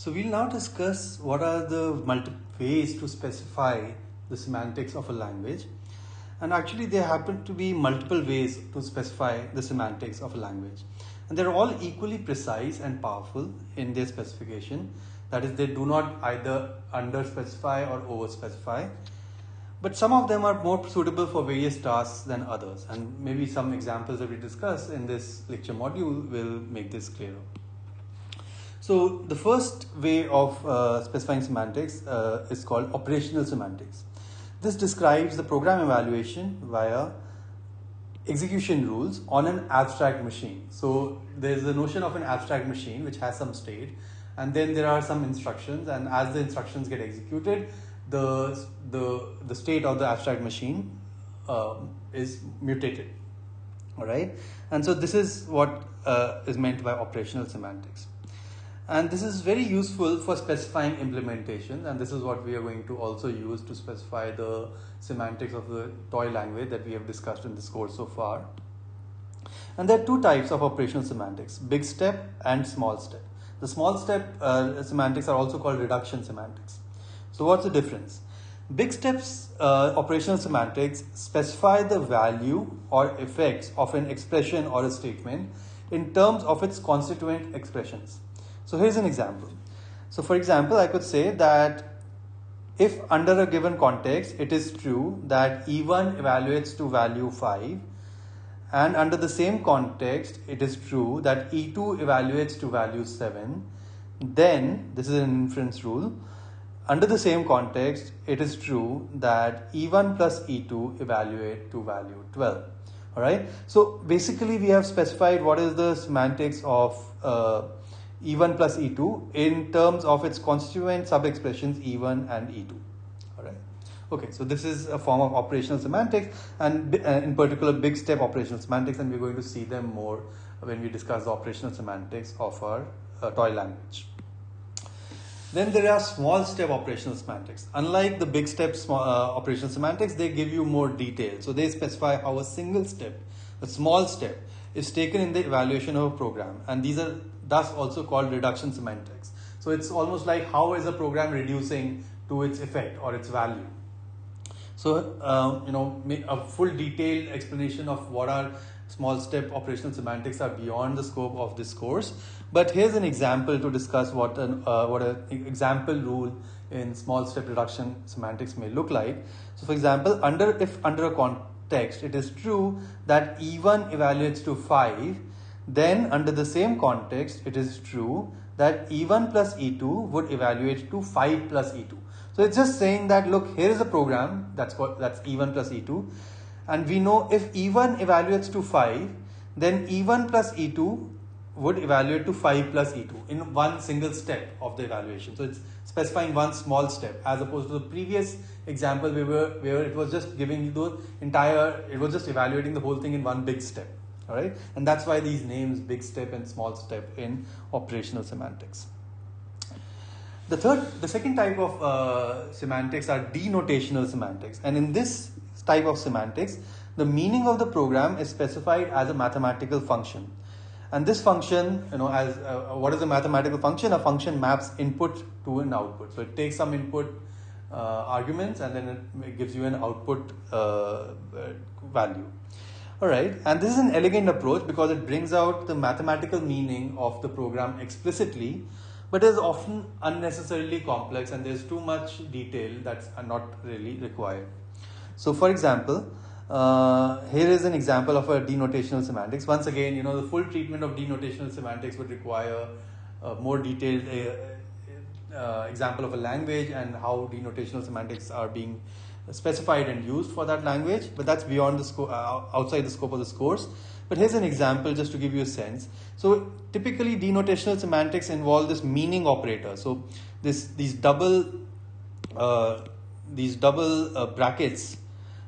So we'll now discuss what are the multiple ways to specify the semantics of a language. And actually there happen to be multiple ways to specify the semantics of a language. And they're all equally precise and powerful in their specification. That is, they do not either under-specify or over-specify. But some of them are more suitable for various tasks than others. And maybe some examples that we discuss in this lecture module will make this clearer. So the first way of specifying semantics is called operational semantics. This describes the program evaluation via execution rules on an abstract machine. So there's the notion of an abstract machine which has some state, and then there are some instructions, and as the instructions get executed, the state of the abstract machine is mutated. All right, and so this is what is meant by operational semantics. And this is very useful for specifying implementation, and this is what we are going to also use to specify the semantics of the toy language that we have discussed in this course so far. And there are two types of operational semantics: big step and small step. The small step semantics are also called reduction semantics. So what's the difference? Big steps operational semantics specify the value or effects of an expression or a statement in terms of its constituent expressions. So here's an example. So for example, I could say that if under a given context, it is true that E1 evaluates to value 5, and under the same context, it is true that E2 evaluates to value 7, then this is an inference rule. Under the same context, it is true that E1 plus E2 evaluate to value 12. All right. So basically, we have specified what is the semantics of E1 plus E2 in terms of its constituent sub-expressions E1 and E2. All right. Okay, so this is a form of operational semantics, and in particular big step operational semantics, and we're going to see them more when we discuss the operational semantics of our toy language. Then there are small step operational semantics. Unlike the big step operational semantics, they give you more detail. So they specify how a single step, a small step, is taken in the evaluation of a program, and these are thus also called reduction semantics. So it's almost like how is a program reducing to its effect or its value. So a full detailed explanation of what are small step operational semantics are beyond the scope of this course. But here's an example to discuss what an example rule in small step reduction semantics may look like. So for example, if under a context it is true that E1 evaluates to 5, then under the same context it is true that E1 plus E2 would evaluate to 5 plus E2. So it's just saying that, look, here is a program that's E1 plus E2, and we know if E1 evaluates to 5, then E1 plus E2 would evaluate to 5 plus E2 in one single step of the evaluation. So it's specifying one small step, as opposed to the previous example where it was just giving you it was just evaluating the whole thing in one big step. All right, and that's why these names, big step and small step, in operational semantics. The second type of semantics are denotational semantics, and in this type of semantics, the meaning of the program is specified as a mathematical function. And this function, what is a mathematical function? A function maps input to an output. So it takes some input arguments, and then it gives you an output value. All right, and this is an elegant approach because it brings out the mathematical meaning of the program explicitly, but is often unnecessarily complex, and there's too much detail that's not really required. So for example, here is an example of a denotational semantics. Once again, the full treatment of denotational semantics would require a more detailed example of a language and how denotational semantics are being specified and used for that language, but that's beyond the scope, outside the scope of this course. But here's an example just to give you a sense. So typically denotational semantics involve this meaning operator. So these double brackets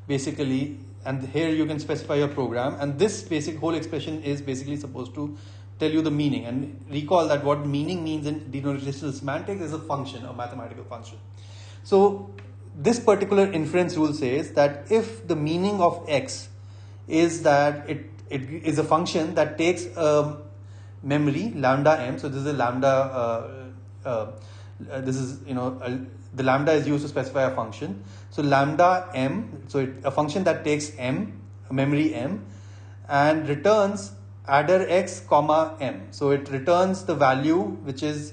basically, and here you can specify your program, and this basic whole expression is basically supposed to tell you the meaning. And recall that what meaning means in denotational semantics is a function, a mathematical function. So this particular inference rule says that if the meaning of X is that it is a function that takes a memory lambda m, so this is a lambda this is, the lambda is used to specify a function. So lambda m, so a function that takes m, memory m, and returns adder x comma m. So it returns the value which is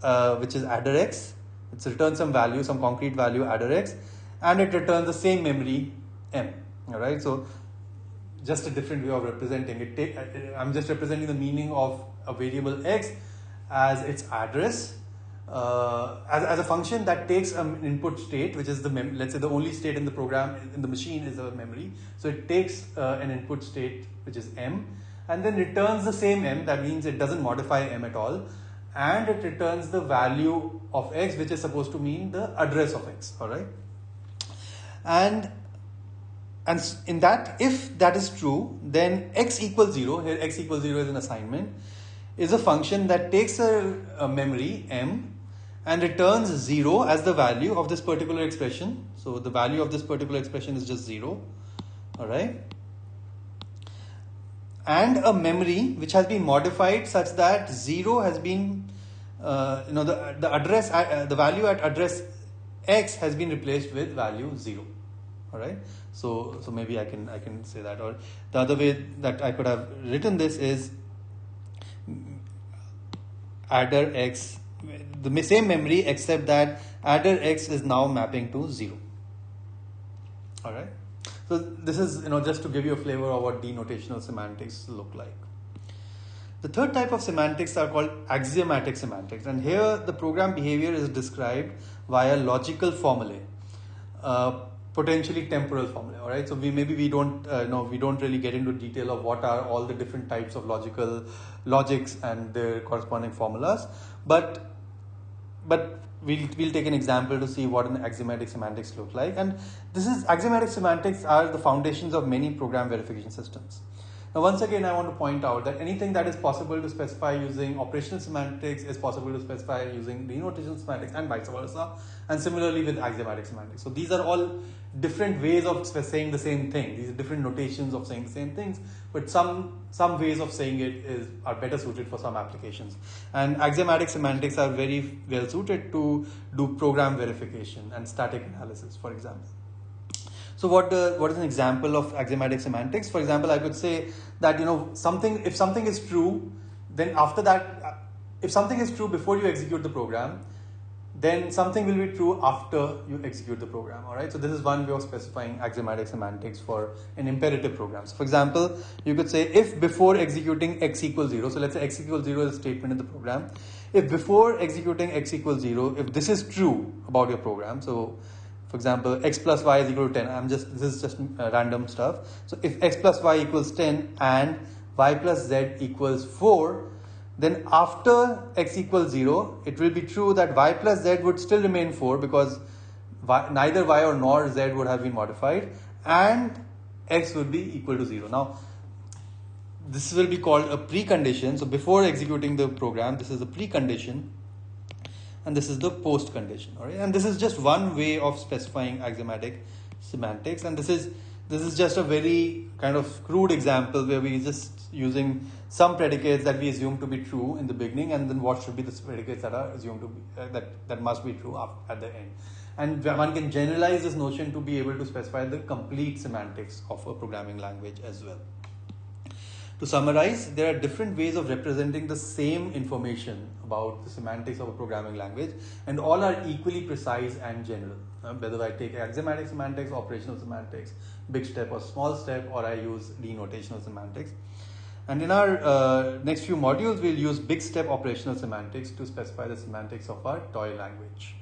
adder x. It returns some value, some concrete value adder x, and it returns the same memory m. All right. So just a different way of representing it. I'm just representing the meaning of a variable x as its address, as a function that takes an input state, which is let's say the only state in the program in the machine is a memory. So it takes an input state which is m, and then returns the same m. That means it doesn't modify m at all, and it returns the value of x, which is supposed to mean the address of x. All right, and in that, if that is true, then x equals 0, here x equals 0 is an assignment, is a function that takes a memory m and returns 0 as the value of this particular expression. So the value of this particular expression is just 0. All right, and a memory which has been modified such that 0 has been the address, the value at address x has been replaced with value 0. All right, so maybe I can say that, or the other way that I could have written this is adder x, the same memory, except that adder x is now mapping to 0. All right, so this is just to give you a flavor of what denotational semantics look like. The third type of semantics are called axiomatic semantics, and here the program behavior is described via logical formulae, potentially temporal formulae. All right, so we don't really get into detail of what are all the different types of logics and their corresponding formulas, but we'll take an example to see what an axiomatic semantics look like. And axiomatic semantics are the foundations of many program verification systems. Now, once again, I want to point out that anything that is possible to specify using operational semantics is possible to specify using denotational semantics, and vice versa, and similarly with axiomatic semantics. So these are all different ways of saying the same thing. These are different notations of saying the same things, but some ways of saying it are better suited for some applications. And axiomatic semantics are very well suited to do program verification and static analysis, for example. So what is an example of axiomatic semantics? For example, I could say that if something is true, then after that, if something is true before you execute the program, then something will be true after you execute the program. All right. So this is one way of specifying axiomatic semantics for an imperative program. So for example, you could say if before executing x equals 0. So let's say x equals 0 is a statement in the program. If before executing x equals 0, if this is true about your program, so for example, x plus y is equal to 10. This is just random stuff. So if x plus y equals 10 and y plus z equals 4, then after x equals 0, it will be true that y plus z would still remain 4 because neither y or nor z would have been modified, and x would be equal to 0. Now, this will be called a precondition. So before executing the program, this is a precondition, and this is the post condition. All right, and this is just one way of specifying axiomatic semantics, and this is just a very kind of crude example where we just using some predicates that we assume to be true in the beginning, and then what should be the predicates that are assumed to be that must be true at the end. And one can generalize this notion to be able to specify the complete semantics of a programming language as well. To summarize, there are different ways of representing the same information about the semantics of a programming language, and all are equally precise and general. Whether I take axiomatic semantics, operational semantics, big step or small step, or I use denotational semantics. And in our next few modules, we'll use big step operational semantics to specify the semantics of our toy language.